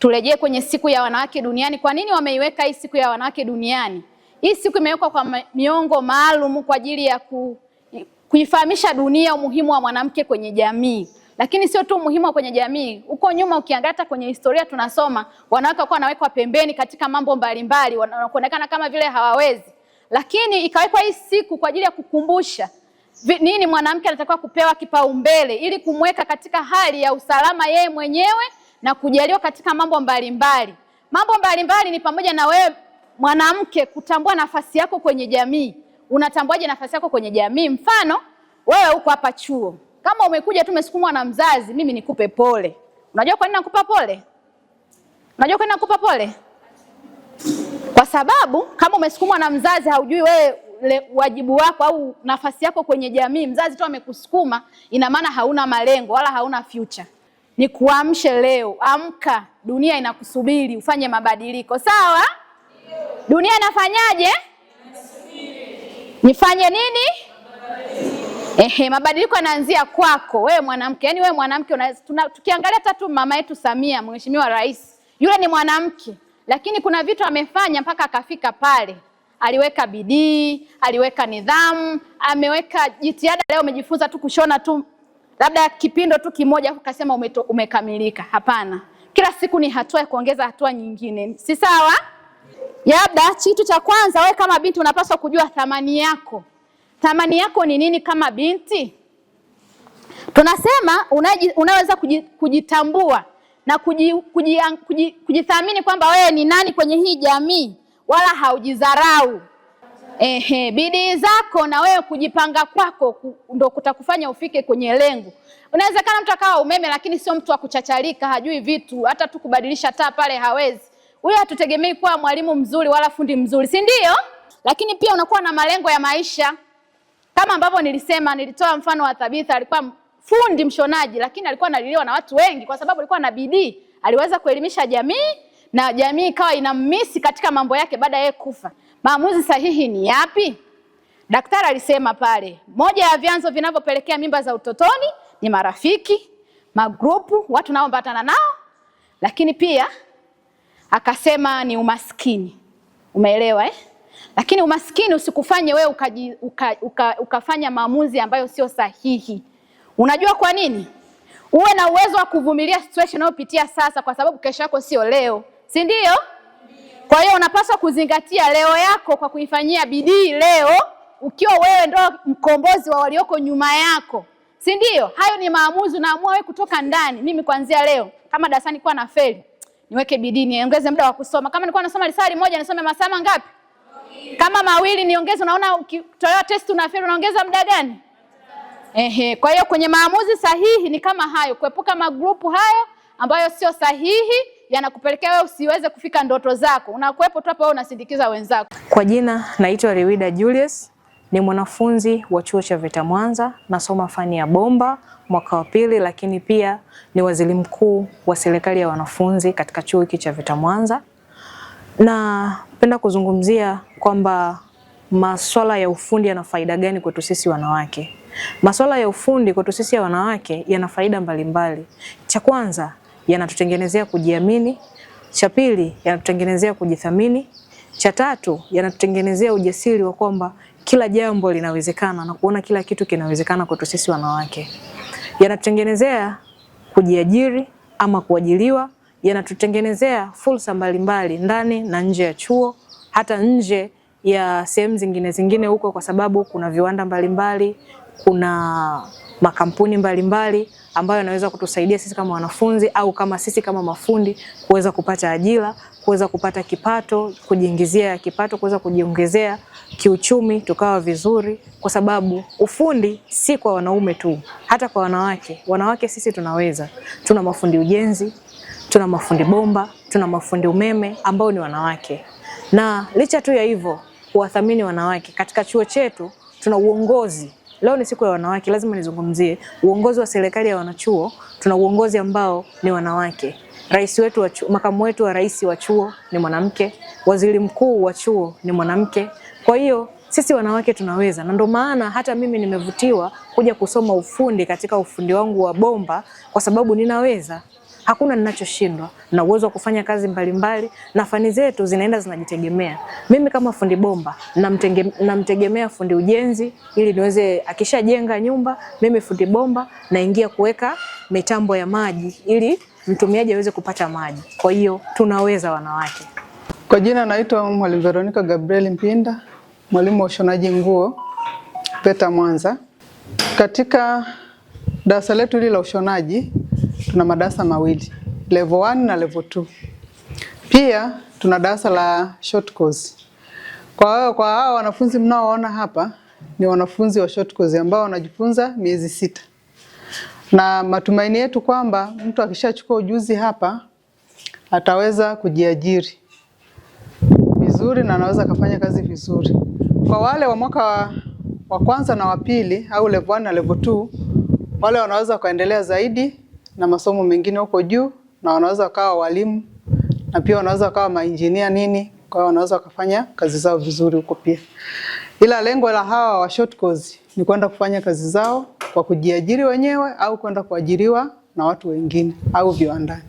Turejee kwenye siku ya wanawake duniani. Kwa nini wameiweka hii siku ya wanawake duniani? Hii siku imewekwa kwa miongo maalum kwa ajili ya kuifahamisha dunia umuhimu wa mwanamke kwenye jamii. Lakini sio tu umuhimu kwenye jamii. Huko nyuma ukiangalia kwenye historia tunasoma wanawake walikuwa wanawekwa pembeni katika mambo mbalimbali, wanaonekana kama vile hawawezi. Lakini ikawekwa hii siku kwa ajili ya kukumbusha nini mwanamke anatakiwa kupewa kipaumbele ili kumweka katika hali ya usalama yeye mwenyewe na kujaliwa katika mambo mbalimbali. Mambo mbalimbali ni pamoja na wewe mwanamke kutambua nafasi yako kwenye jamii. Unatambuaje nafasi yako kwenye jamii? Mfano, wewe uko hapa chuo. Kama umekuja tu umesukumwa na mzazi, mimi nikupe pole. Unajua kwa nini nakupa pole? Unajua kwa nini nakupa pole? Kwa sababu kama umesukumwa na mzazi haujui wewe wajibu wako au nafasi yako kwenye jamii, mzazi tu amekusukuma, ina maana hauna malengo wala hauna future. Ni kuamshe leo, amka, dunia inakusubiri ufanye mabadiliko. Sawa? Dunia inafanyaje? Nifanye nini? Mabadiliko yanaanzia kwako wewe mwanamke. Yaani wewe mwanamke tukiangalia tatu mama yetu Samia, Mheshimiwa Rais, yule ni mwanamke, lakini kuna vitu amefanya mpaka akafika pale. Aliweka bidii, aliweka nidhamu, ameweka jitihada. Leo umejifunza tu kushona tu labda kipindo tu kimoja ukasema umekamilika. Hapana. Kila siku ni hatua ya kuongeza hatua nyingine. Si sawa? Labda kitu cha kwanza wewe kama binti unapaswa kujua thamani yako. Thamani yako ni nini kama binti? Tunasema unaweza kujitambua na kujithamini kwamba wewe ni nani kwenye hii jamii, wala haujidharau. Bidii zako na wewe kujipanga kwako ndio kutakufanya ufike kwenye lengo. Unawezekana mtu akawa umeme lakini sio mtu wa kuchacharika, hajui vitu, hata tu kubadilisha taa pale hawezi. Huyo hatutegemei kuwa mwalimu mzuri wala fundi mzuri, si ndio? Lakini pia unakuwa na malengo ya maisha. Kama ambavyo nilitoa mfano wa Tabitha, alikuwa fundi mshonaji lakini alikuwa analiliwa na watu wengi kwa sababu alikuwa na bidii. Aliweza kuelimisha jamii na jamii ikawa inammisi katika mambo yake baada ya kufa. Maamuzi sahihi ni yapi? Daktari alisema pale, moja ya vyanzo vinavyopelekea mimba za utotoni ni marafiki, magrupu, watu naoambatana nao, lakini pia akasema ni umaskini. Umeelewa eh? Lakini umaskini usikufanye wewe ukafanya maamuzi ambayo sio sahihi. Unajua kwa nini? Uwe na uwezo wa kuvumilia situation unayopitia sasa kwa sababu kesho yako sio leo. Si ndio? Kwa hiyo unapaswa kuzingatia leo yako kwa kuifanyia bidii leo, ukiwa wewe ndio mkombozi wa walioko nyuma yako. Si ndio? Hayo ni maamuzi unaamua wewe kutoka ndani. Mimi kuanzia leo kama darasani kwa na fail, niweke bidii niongeze muda wa kusoma. Kama nilikuwa nasoma risali moja nisome masaa mangapi? Kama mawili niongeze. Unaona ukitoa test una fail unaongeza muda gani? Kwa hiyo kwenye maamuzi sahihi ni kama hayo, kuepuka magrupu hayo ambayo sio sahihi yanakupelekea wewe usiweze kufika ndoto zako. Unakuepo tu hapo wewe unasindikiza wenzako. Kwa jina naitwa Rewida Julius, ni mwanafunzi wa chuo cha VETA Mwanza, nasoma fani ya bomba mwaka wa pili, lakini pia ni waziri mkuu wa serikali ya wanafunzi katika chuo hiki cha VETA Mwanza. Napenda kuzungumzia kwamba masuala ya ufundi yana faida gani kwetu sisi wanawake. Masuala ya ufundi kwetu sisi ya wanawake yana faida mbalimbali. Cha kwanza, yanatutengenezea kujiamini. Cha pili, yanatutengenezea kujithamini. Cha tatu, yanatutengenezea ujasiri wa kwamba kila jambo linawezekana na kuona kila kitu kinawezekana kwetu sisi wanawake. Yanatutengenezea kujiajiri ama kuajiriwa. Yanatutengenezea fursa mbalimbali ndani na nje ya chuo, hata nje ya sehemu zingine huko, kwa sababu kuna viwanda mbalimbali, kuna makampuni mbalimbali ambayo yanaweza kutusaidia sisi kama wanafunzi au kama sisi kama mafundi kuweza kupata ajira, kuweza kupata kipato, kujiingizia kipato, kuweza kujiongezea kiuchumi, tukawa vizuri, kwa sababu ufundi si kwa wanaume tu, hata kwa wanawake. Wanawake sisi tunaweza. Tuna mafundi ujenzi, tuna mafundi bomba, tuna mafundi umeme ambao ni wanawake. Na licha tu ya hivyo kuwathamini wanawake, katika chuo chetu tuna uongozi. Leo ni siku ya wanawake, lazima nizungumzie uongozi wa serikali ya wanachuo. Tuna uongozi ambao ni wanawake. Rais wetu wa chuo, makamu wetu wa rais wa chuo ni mwanamke, waziri mkuu wa chuo ni mwanamke. Kwa hiyo sisi wanawake tunaweza, na ndio maana hata mimi nimevutiwa kuja kusoma ufundi katika ufundi wangu wa bomba, kwa sababu ninaweza. hakuna ninachoshindwa, na uwezo wa kufanya kazi mbalimbali na fani zetu zinaenda zinajitegemea. Mimi kama fundi bomba namtegemea fundi ujenzi ili niweze, akishajenga nyumba, mimi fundi bomba naingia kuweka mitambo ya maji ili mtumiaji aweze kupata maji. Kwa hiyo tunaweza wanawake. Kwa jina naitwa Mwalimu Veronica Gabriel Mpinda, mwalimu wa ushonaji nguo VETA Mwanza. Katika darasa letu hili la ushonaji tuna madarasa mawili, level 1 na level 2. Pia tuna darasa la short course. Kwa hao wanafunzi mnaoona hapa ni wanafunzi wa short course ambao wanajifunza miezi 6. Na matumaini yetu kwamba mtu akishachukua ujuzi hapa ataweza kujiajiri vizuri na anaweza kufanya kazi vizuri. Kwa wale wa mwaka wa kwanza na wa pili au level 1 na level 2, wale wanaweza kuendelea zaidi na masomo mengine huko juu, na wanaweza kawa walimu na pia wanaweza kawa maengineer nini, kwa hiyo wanaweza kufanya kazi zao vizuri huko pia. Ila lengo la hawa wa short course ni kwenda kufanya kazi zao kwa kujiajiri wenyewe au kwenda kuajiriwa na watu wengine au viwandani.